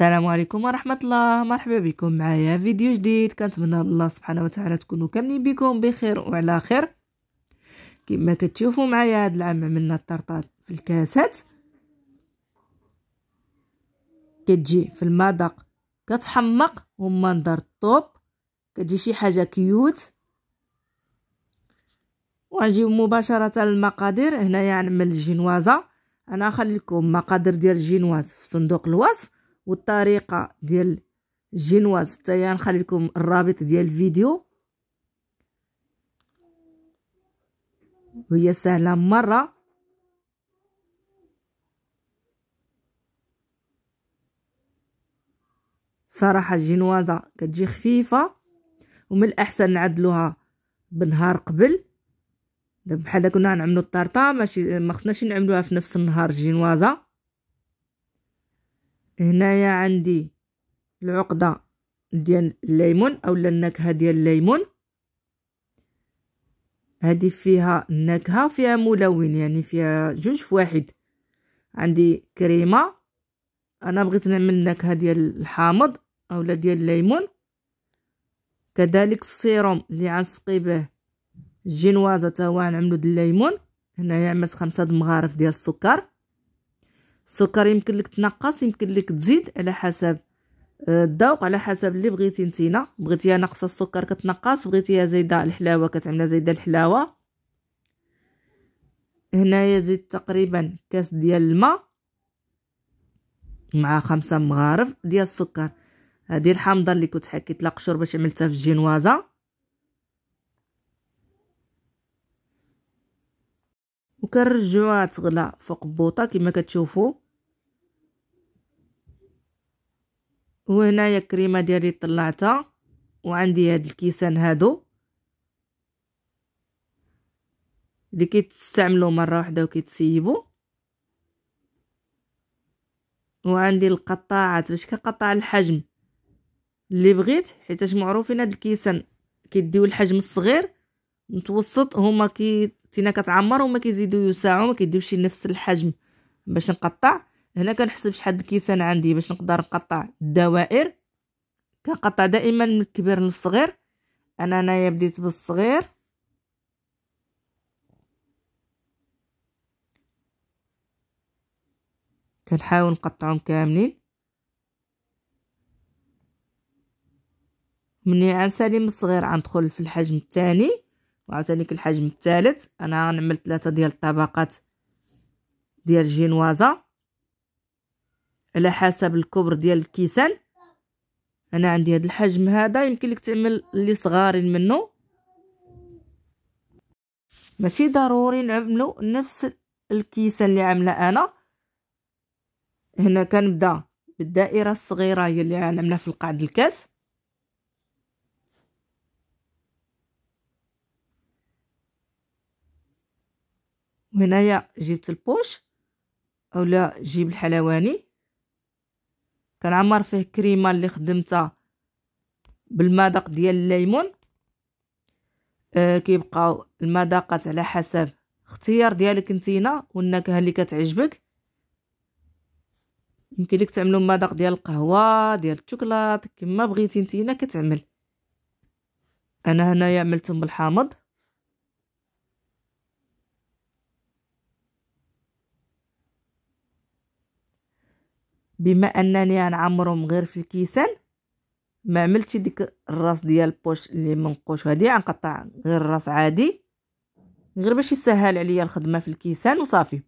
السلام عليكم ورحمة الله. مرحبا بكم معايا فيديو جديد. كنتمنى من الله سبحانه وتعالى تكونوا كاملين بكم بخير وعلى خير. كما كتشوفوا معايا هذا العام عملنا الطرطات في الكاسات، كتجي في المذاق كتحمق ومنظر الطوب، كتجي شي حاجه كيوت. وغنجيو مباشره للمقادير. هنايا نعمل الجينوازه. انا نخلي لكم مقادير ديال الجينواز في صندوق الوصف، والطريقه ديال الجينواز حتى نخلي لكم الرابط ديال الفيديو، وهي سهله مره. صراحه الجينوازه كتجي خفيفه، ومن الاحسن نعدلوها بنهار قبل. دابا بحال كنا نعملوا الطرطه ماشي ما خصناش نعملوها في نفس النهار الجينوازه. هنايا عندي العقده ديال الليمون اولا النكهه ديال الليمون، هذه فيها النكهه وفيها ملون، يعني فيها جوج في واحد. عندي كريمه، انا بغيت نعمل النكهه ديال الحامض اولا ديال الليمون. كذلك السيروم اللي غنسقي به الجينوازه تا هو نعملو د الليمون. هنايا عملت 5 مغارف ديال السكر. السكر يمكن لك تنقص يمكن لك تزيد على حسب الذوق، على حسب اللي بغيتي نتينا. بغيتيها ناقصه السكر كتنقص، بغيتيها زايده الحلاوه كتعملها زايده الحلاوه. هنايا زدت تقريبا كاس ديال الماء مع 5 مغارف ديال السكر. هذه الحامضه اللي كنت حكيت لها قشور باش عملتها في الجينوازه. وكنرجعوها تغلى فوق بوطه كما كتشوفوا. وهنايا الكريمه ديالي طلعتها، وعندي هاد الكيسان هادو اللي كيتستعملوا مره واحده وكيتسيبوا. وعندي القطاعات باش كنقطع الحجم اللي بغيت، حيتاش معروفين هاد الكيسان كيديو الحجم الصغير متوسط، هما تينا كتعمر وما كيزيدوا يوسعوا، ما كيديوش نفس الحجم باش نقطع. هنا كنحسب شحال الكيسان عندي باش نقدر نقطع الدوائر. كنقطع دائما من الكبير للصغير. انا هنايا بديت بالصغير، كنحاول نقطعهم كاملين. مني غنسالي من الصغير غندخل في الحجم الثاني وعاوتاني الحجم الثالث. انا غنعمل 3 ديال الطبقات ديال الجينوازه على حسب الكبر ديال الكيسان. انا عندي هذا الحجم هذا، يمكن لك تعمل اللي صغارين منه، ماشي ضروري نعملوا نفس الكيسان اللي عامله انا. هنا كنبدا بالدائره الصغيره هي اللي غنعملها في القاع الكاس. وهنايا جبت البوش اولا جيب الحلواني، كنعمر فيه كريمه اللي خدمتها بالمذاق ديال الليمون. كيبقاو المذاقات على حسب اختيار ديالك نتينا والنكهه اللي كتعجبك. يمكن لك تعملوا مذاق ديال القهوه ديال الشوكولات كما بغيتي نتينا كتعمل. انا هنايا عملتهم بالحامض. بما انني غنعمرهم غير في الكيسان ما عملتش ديك الراس ديال البوش اللي منقوش، هذه غنقطع غير الراس عادي غير باش يسهل عليا الخدمه في الكيسان وصافي.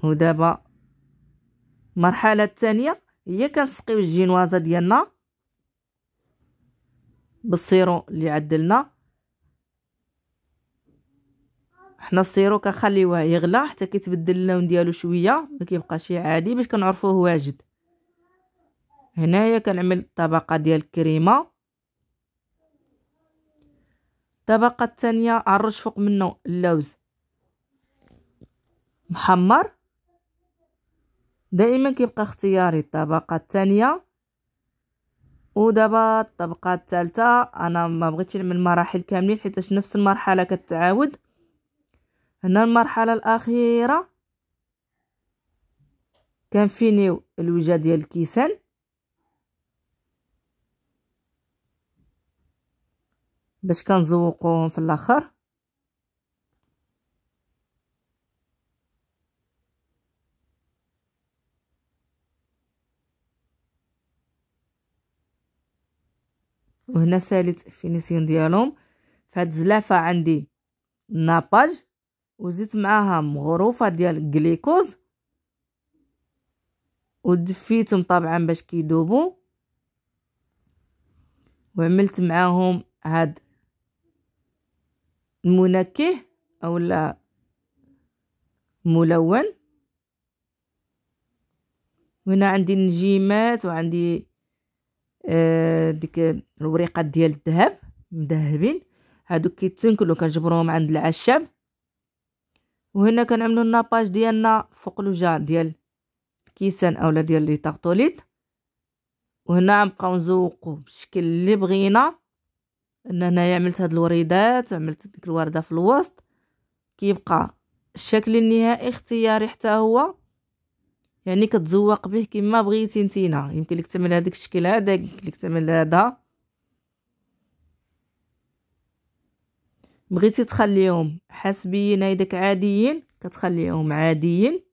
ودابا المرحله الثانيه هي كنسقيو الجينوازه ديالنا بالسيرو اللي عدلنا. حنا السيرو كنخليوه يغلى حتى كيتبدل اللون ديالو شويه، ما كيبقاش عادي باش كنعرفوه واجد. هنايا كنعمل طبقه ديال الكريمه. الطبقه الثانيه غنرش فوق منه اللوز محمر. دائما كيبقى اختياري الطبقه الثانيه. ودابا الطبقه الثالثه انا ما بغيتش نعمل المراحل كاملين حيت نفس المرحله كتعاود. هنا المرحله الاخيره كنفينيو الوجه ديال الكيسان باش كنزوقوهم في الاخر. وهنا ساليت فينيسيون ديالهم. فهاد الزلافه عندي ناباج وزدت معاها مغروفه ديال الجليكوز ودفيتهم طبعا باش كيدوبوا، وعملت معاهم هاد المنكه اولا ملون. وهنا عندي النجيمات وعندي ديك الوريقات ديال الذهب مذهبين، هادو كيتنكلو كنجبروهم عند العشاب. وهنا كنعملوا الناباج ديالنا فوق الوجه ديال الكيسان اولا ديال لي طاغطوليط. وهنا غنبقاو نزوقو بالشكل اللي بغينا. هنايا عملت هاد الوريدات، عملت ديك الورده في الوسط، كيبقى الشكل النهائي اختياري حتى هو، يعني كتزوق به كما بغيتي نتينا. يمكن لك تعمل هذاك الشكل هذا، يمكن لك تعمل هذا، بغيتي تخليهم حسبيين هيداك عاديين كتخليهم عاديين.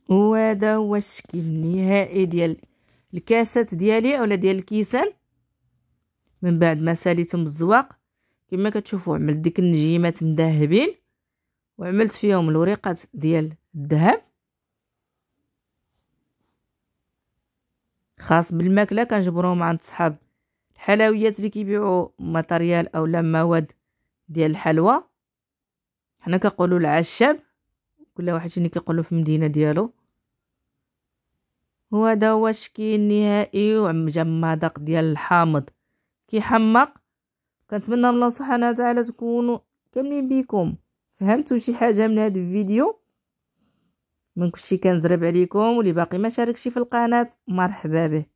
وهذا هو الشكل النهائي ديال الكاسات ديالي اولا ديال الكيسان من بعد ما ساليتهم بالزواق. كما كتشوفوا عملت ديك النجيمات مذهبين وعملت فيهم الوريقات ديال الذهب خاص بالماكله. كنجبروهم عند صحاب الحلويات اللي كيبيعوا ماتريال اولا مواد ديال الحلوى، حنا كنقولوا العشاب، كل واحد شنو كيقولوا في المدينه ديالو. وهذا هو الشكل النهائي وجا مذاق ديال الحامض كيحمق. كنتمنى من الله سبحانه وتعالى تكونوا كاملين بكم فهمتوا شي حاجه من هذا الفيديو. من كلشي كنزرب عليكم، واللي باقي ما شاركش في القناه مرحبا به.